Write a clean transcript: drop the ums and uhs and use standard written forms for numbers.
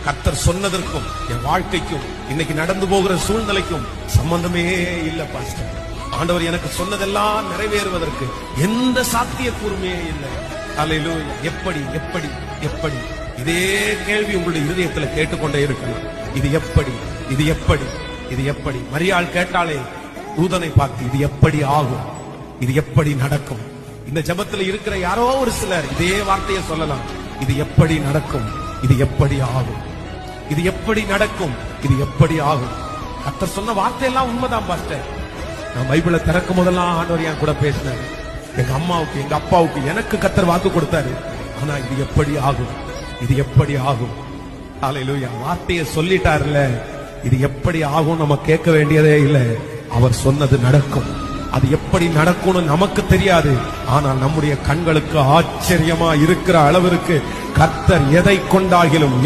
கர்த்தர் சொன்னதற்கும் என் வாழ்க்கைக்கும் இன்னைக்கு நடந்து போகிற சூழ்நிலைக்கும் சம்பந்தமே இல்லை பாஸ்டர். ஆண்டவர் எனக்கு சொன்னதெல்லாம் நிறைவேறுவதற்கு எந்த சாத்தியக்கூறுமே இல்லை. அல்லேலூயா. எப்படி எப்படி எப்படி? இதே கேள்வி உங்களுடைய இருதயத்துல கேட்டுக்கொண்டே இருக்கணும். இது எப்படி, இது எப்படி, இது எப்படி? மரியாள் கேட்டாலே தூதனை பார்த்து, இது எப்படி ஆகும், இது எப்படி நடக்கும்? இந்த ஜெபத்துல இருக்கிற யாரோ ஒரு சிலர் இதே வார்த்தையை சொல்லலாம். இது எப்படி நடக்கும், இது எப்படி ஆகும், இது எப்படி நடக்கும், இது எப்படி ஆகும்? கர்த்தர் சொன்ன வார்த்தையெல்லாம் உண்மைதான் பாஸ்டர். நான் பைபிளை திறக்கும் போதெல்லாம் ஆண்டவர் என் கூட பேசினாரு. எங்க அம்மாவுக்கு, எங்க அப்பாவுக்கு, எனக்கு கர்த்தர் வாக்கு கொடுத்தாரு. ஆனா இது எப்படி ஆகும், இது எப்படி ஆகும்? ஹல்லேலூயா. வார்த்தையை சொல்லிட்டாருல, இது எப்படி ஆகும் நம்ம கேட்க வேண்டியதே இல்லை. அவர் சொன்னது நடக்கும். அது எப்படி நடக்கும்னு நமக்கு தெரியாது. ஆனால் நம்முடைய கண்களுக்கு ஆச்சரியமா இருக்கிற அளவிற்கு கர்த்தர் எதை கொண்டாகிலும்